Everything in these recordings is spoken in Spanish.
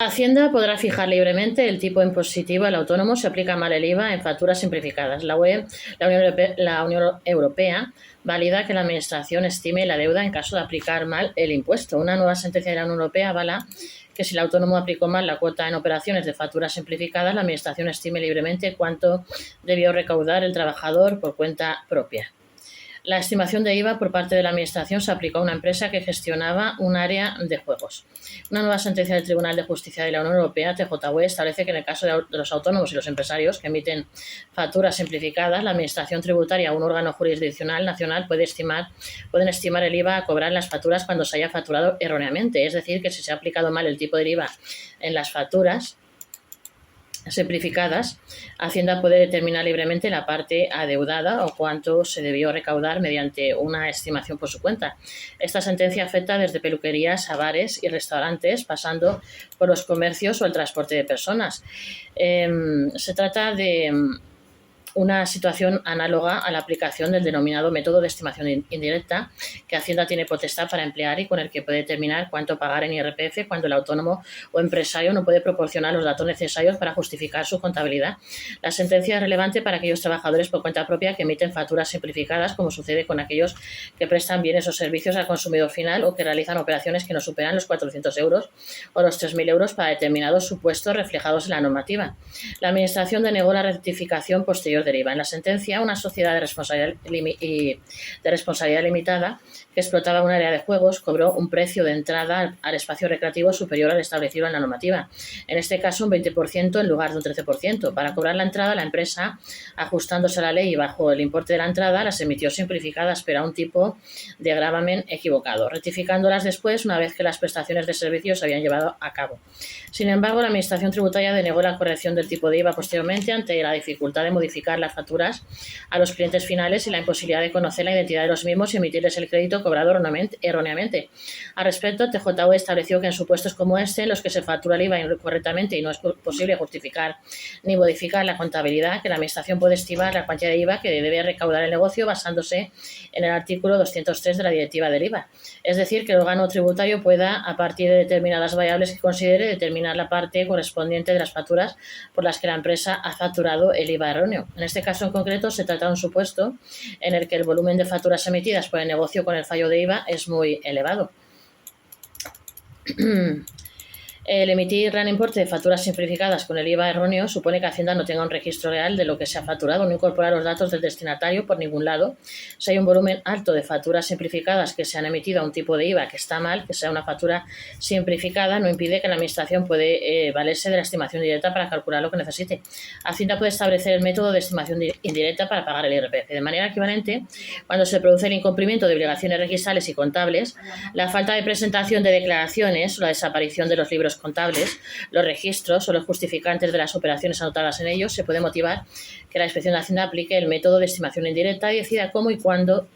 Hacienda podrá fijar libremente el tipo impositivo al autónomo si aplica mal el IVA en facturas simplificadas. La Unión Europea valida que la Administración estime la deuda en caso de aplicar mal el impuesto. Una nueva sentencia de la Unión Europea avala que si el autónomo aplicó mal la cuota en operaciones de facturas simplificadas, la Administración estime libremente cuánto debió recaudar el trabajador por cuenta propia. La estimación de IVA por parte de la Administración se aplicó a una empresa que gestionaba un área de juegos. Una nueva sentencia del Tribunal de Justicia de la Unión Europea, TJUE, establece que en el caso de los autónomos y los empresarios que emiten facturas simplificadas, la Administración tributaria o un órgano jurisdiccional nacional pueden estimar el IVA a cobrar en las facturas cuando se haya facturado erróneamente. Es decir, que si se ha aplicado mal el tipo de IVA en las facturas simplificadas, Hacienda puede determinar libremente la parte adeudada o cuánto se debió recaudar mediante una estimación por su cuenta. Esta sentencia afecta desde peluquerías a bares y restaurantes, pasando por los comercios o el transporte de personas. Se trata de una situación análoga a la aplicación del denominado método de estimación indirecta que Hacienda tiene potestad para emplear y con el que puede determinar cuánto pagar en IRPF cuando el autónomo o empresario no puede proporcionar los datos necesarios para justificar su contabilidad. La sentencia es relevante para aquellos trabajadores por cuenta propia que emiten facturas simplificadas, como sucede con aquellos que prestan bienes o servicios al consumidor final o que realizan operaciones que no superan los 400 euros o los 3.000 euros para determinados supuestos reflejados en la normativa. La Administración denegó la rectificación posterior del IVA. En la sentencia, una sociedad de responsabilidad limitada que explotaba un área de juegos cobró un precio de entrada al espacio recreativo superior al establecido en la normativa. En este caso, un 20% en lugar de un 13%. Para cobrar la entrada, la empresa, ajustándose a la ley y bajo el importe de la entrada, las emitió simplificadas, pero a un tipo de gravamen equivocado, rectificándolas después una vez que las prestaciones de servicios se habían llevado a cabo. Sin embargo, la Administración tributaria denegó la corrección del tipo de IVA posteriormente ante la dificultad de modificar las facturas a los clientes finales y la imposibilidad de conocer la identidad de los mismos y emitirles el crédito cobrado erróneamente. Al respecto, TJUE estableció que en supuestos como este, en los que se factura el IVA incorrectamente y no es posible justificar ni modificar la contabilidad, que la Administración puede estimar la cuantía de IVA que debe recaudar el negocio basándose en el artículo 203 de la Directiva del IVA. Es decir, que el órgano tributario pueda, a partir de determinadas variables que considere, determinar la parte correspondiente de las facturas por las que la empresa ha facturado el IVA erróneo. En este caso en concreto se trata de un supuesto en el que el volumen de facturas emitidas por el negocio con el fallo de IVA es muy elevado. El emitir gran importe de facturas simplificadas con el IVA erróneo supone que Hacienda no tenga un registro real de lo que se ha facturado, no incorpora los datos del destinatario por ningún lado. Si hay un volumen alto de facturas simplificadas que se han emitido a un tipo de IVA que está mal, que sea una factura simplificada, no impide que la Administración puede valerse de la estimación directa para calcular lo que necesite. Hacienda puede establecer el método de estimación indirecta para pagar el IRPF. De manera equivalente, cuando se produce el incumplimiento de obligaciones registrales y contables, la falta de presentación de declaraciones o la desaparición de los libros contables, los registros o los justificantes de las operaciones anotadas en ellos, se puede motivar que la Inspección de Hacienda aplique el método de estimación indirecta y decida cómo y cuándo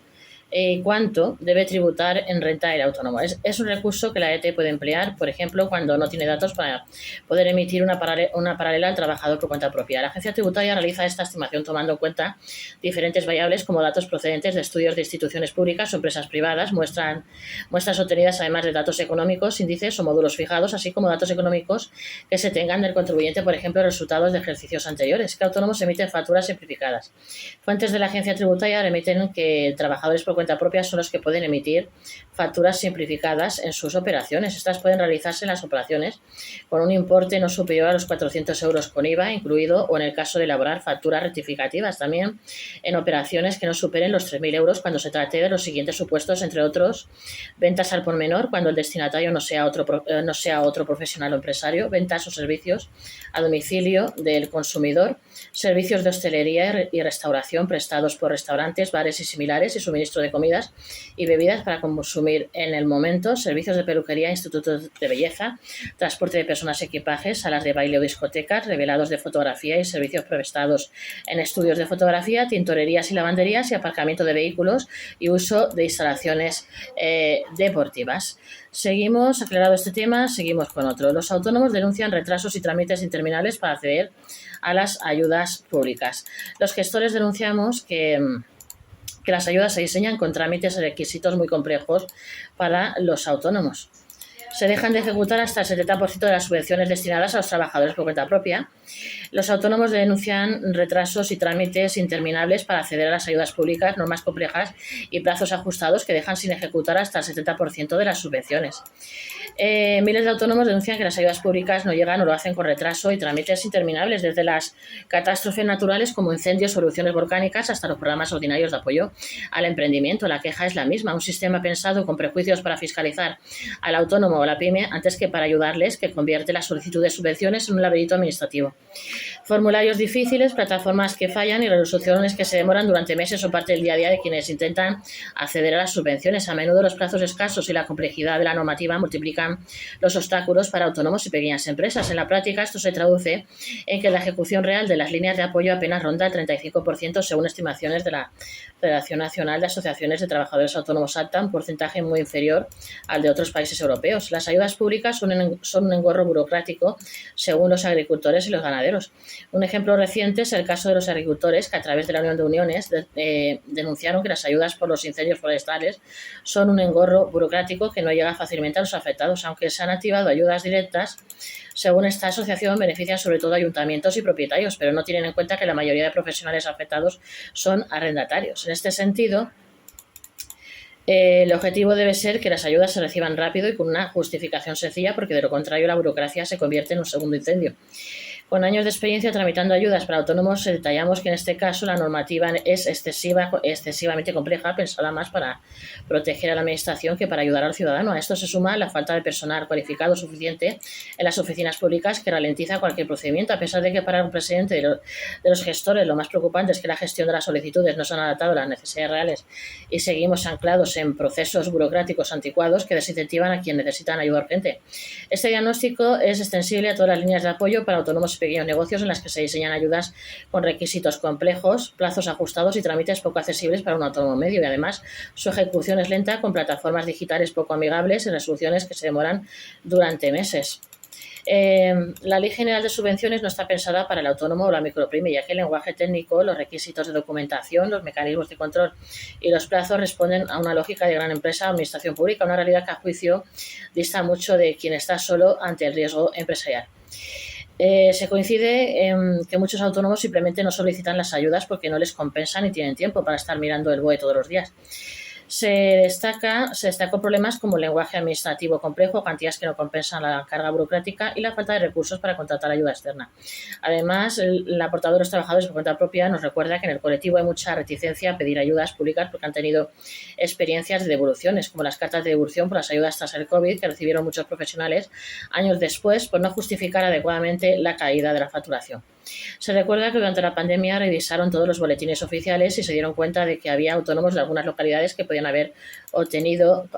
cuánto debe tributar en renta el autónomo. Es un recurso que la ET puede emplear, por ejemplo, cuando no tiene datos para poder emitir una paralela al trabajador por cuenta propia. La agencia tributaria realiza esta estimación tomando en cuenta diferentes variables como datos procedentes de estudios de instituciones públicas o empresas privadas, muestras obtenidas además de datos económicos, índices o módulos fijados, así como datos económicos que se tengan del contribuyente, por ejemplo, resultados de ejercicios anteriores. Que autónomos emiten facturas simplificadas. Fuentes de la agencia tributaria remiten que trabajadores por cuenta propia son los que pueden emitir facturas simplificadas en sus operaciones. Estas pueden realizarse en las operaciones con un importe no superior a los 400 euros con IVA incluido o en el caso de elaborar facturas rectificativas. También en operaciones que no superen los 3.000 euros cuando se trate de los siguientes supuestos, entre otros, ventas al por menor cuando el destinatario no sea otro profesional o empresario, ventas o servicios a domicilio del consumidor, servicios de hostelería y restauración prestados por restaurantes, bares y similares y suministro de comidas y bebidas para consumir en el momento, servicios de peluquería, institutos de belleza, transporte de personas y equipajes, salas de baile o discotecas, revelados de fotografía y servicios prestados en estudios de fotografía, tintorerías y lavanderías y aparcamiento de vehículos y uso de instalaciones deportivas. Seguimos, aclarado este tema, seguimos con otro. Los autónomos denuncian retrasos y trámites interminables para acceder a las ayudas públicas. Los gestores denunciamos que las ayudas se diseñan con trámites y requisitos muy complejos para los autónomos. Se dejan de ejecutar hasta el 70% de las subvenciones destinadas a los trabajadores por cuenta propia. Los autónomos denuncian retrasos y trámites interminables para acceder a las ayudas públicas, normas complejas y plazos ajustados que dejan sin ejecutar hasta el 70% de las subvenciones. Miles de autónomos denuncian que las ayudas públicas no llegan o lo hacen con retraso y trámites interminables, desde las catástrofes naturales como incendios o erupciones volcánicas hasta los programas ordinarios de apoyo al emprendimiento. La queja es la misma, un sistema pensado con prejuicios para fiscalizar al autónomo o la pyme antes que para ayudarles, que convierte la solicitud de subvenciones en un laberinto administrativo. Formularios difíciles, plataformas que fallan y resoluciones que se demoran durante meses o parte del día a día de quienes intentan acceder a las subvenciones. A menudo los plazos escasos y la complejidad de la normativa multiplican los obstáculos para autónomos y pequeñas empresas. En la práctica, esto se traduce en que la ejecución real de las líneas de apoyo apenas ronda el 35% según estimaciones de la Federación Nacional de Asociaciones de Trabajadores Autónomos ACTA, un porcentaje muy inferior al de otros países europeos. Las ayudas públicas son un engorro burocrático según los agricultores y los ganaderos. Un ejemplo reciente es el caso de los agricultores que a través de la Unión de Uniones denunciaron que las ayudas por los incendios forestales son un engorro burocrático que no llega fácilmente a los afectados. Aunque se han activado ayudas directas, según esta asociación, benefician sobre todo a ayuntamientos y propietarios, pero no tienen en cuenta que la mayoría de profesionales afectados son arrendatarios. En este sentido, el objetivo debe ser que las ayudas se reciban rápido y con una justificación sencilla, porque de lo contrario la burocracia se convierte en un segundo incendio. Con años de experiencia tramitando ayudas para autónomos, detallamos que en este caso la normativa es excesivamente compleja, pensada más para proteger a la administración que para ayudar al ciudadano. A esto se suma la falta de personal cualificado suficiente en las oficinas públicas, que ralentiza cualquier procedimiento. A pesar de que para un presidente de los gestores lo más preocupante es que la gestión de las solicitudes no se han adaptado a las necesidades reales y seguimos anclados en procesos burocráticos anticuados que desincentivan a quienes necesitan ayuda urgente. Este diagnóstico es extensible a todas las líneas de apoyo para autónomos y pequeños negocios en las que se diseñan ayudas con requisitos complejos, plazos ajustados y trámites poco accesibles para un autónomo medio, y además su ejecución es lenta, con plataformas digitales poco amigables y resoluciones que se demoran durante meses. La Ley General de Subvenciones no está pensada para el autónomo o la micropyme, ya que el lenguaje técnico, los requisitos de documentación, los mecanismos de control y los plazos responden a una lógica de gran empresa o administración pública, una realidad que a juicio dista mucho de quien está solo ante el riesgo empresarial. Se coincide en que muchos autónomos simplemente no solicitan las ayudas porque no les compensan y tienen tiempo para estar mirando el BOE todos los días. Se destacó problemas como el lenguaje administrativo complejo, cuantías que no compensan la carga burocrática y la falta de recursos para contratar ayuda externa. Además, la portavoz de los trabajadores por cuenta propia nos recuerda que en el colectivo hay mucha reticencia a pedir ayudas públicas porque han tenido experiencias de devoluciones, como las cartas de devolución por las ayudas tras el COVID que recibieron muchos profesionales años después por no justificar adecuadamente la caída de la facturación. Se recuerda que durante la pandemia revisaron todos los boletines oficiales y se dieron cuenta de que había autónomos de algunas localidades que podían haber obtenido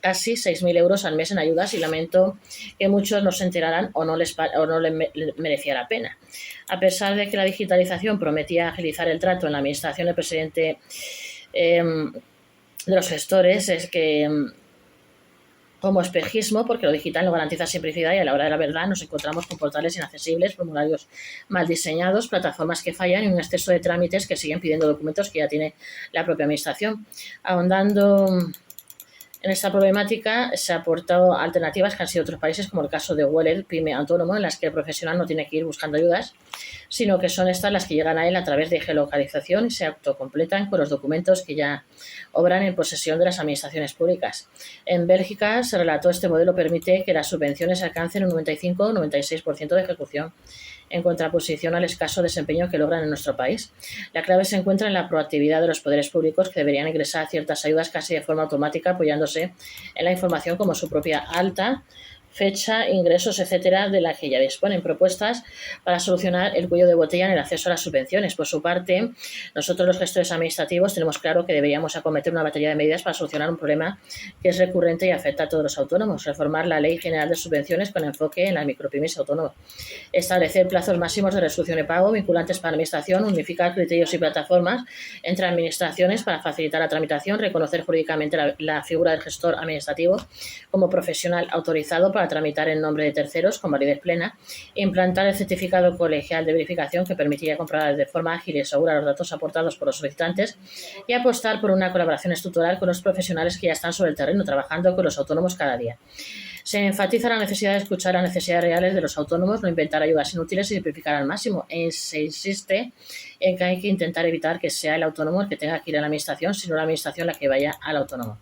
casi 6.000 euros al mes en ayudas, y lamento que muchos no se enteraran o no les merecía la pena. A pesar de que la digitalización prometía agilizar el trato en la administración, el presidente de los gestores es que como espejismo, porque lo digital no garantiza simplicidad y a la hora de la verdad nos encontramos con portales inaccesibles, formularios mal diseñados, plataformas que fallan y un exceso de trámites que siguen pidiendo documentos que ya tiene la propia administración. Ahondando en esta problemática, se han aportado alternativas que han sido otros países, como el caso de Weller, pyme autónomo, en las que el profesional no tiene que ir buscando ayudas, sino que son estas las que llegan a él a través de geolocalización y se autocompletan con los documentos que ya obran en posesión de las administraciones públicas. En Bélgica se relató este modelo permite que las subvenciones alcancen un 95 o 96% de ejecución, en contraposición al escaso desempeño que logran en nuestro país. La clave se encuentra en la proactividad de los poderes públicos, que deberían ingresar ciertas ayudas casi de forma automática, apoyándose en la información como su propia alta, fecha, ingresos, etcétera, de la que ya disponen. Propuestas para solucionar el cuello de botella en el acceso a las subvenciones. Por su parte, nosotros los gestores administrativos tenemos claro que deberíamos acometer una batería de medidas para solucionar un problema que es recurrente y afecta a todos los autónomos. Reformar la Ley General de Subvenciones con enfoque en las micropymes autónomas. Establecer plazos máximos de resolución de pago vinculantes para la administración. Unificar criterios y plataformas entre administraciones para facilitar la tramitación. Reconocer jurídicamente la figura del gestor administrativo como profesional autorizado para para tramitar en nombre de terceros con validez plena, implantar el certificado colegial de verificación que permitiría comprobar de forma ágil y segura los datos aportados por los solicitantes y apostar por una colaboración estructural con los profesionales que ya están sobre el terreno trabajando con los autónomos cada día. Se enfatiza la necesidad de escuchar las necesidades reales de los autónomos, no inventar ayudas inútiles y simplificar al máximo. Se insiste en que hay que intentar evitar que sea el autónomo el que tenga que ir a la administración, sino la administración la que vaya al autónomo.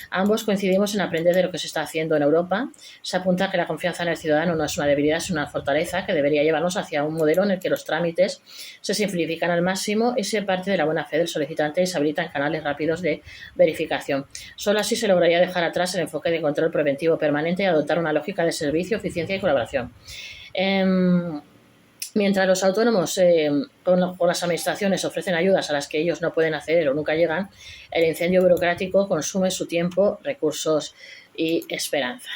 Ambos coincidimos en aprender de lo que se está haciendo en Europa. Se apunta que la confianza en el ciudadano no es una debilidad, es una fortaleza que debería llevarnos hacia un modelo en el que los trámites se simplifican al máximo y se parte de la buena fe del solicitante y se habilitan canales rápidos de verificación. Solo así se lograría dejar atrás el enfoque de control preventivo permanente y adoptar una lógica de servicio, eficiencia y colaboración. Mientras los autónomos con las administraciones ofrecen ayudas a las que ellos no pueden acceder o nunca llegan, el incendio burocrático consume su tiempo, recursos y esperanza.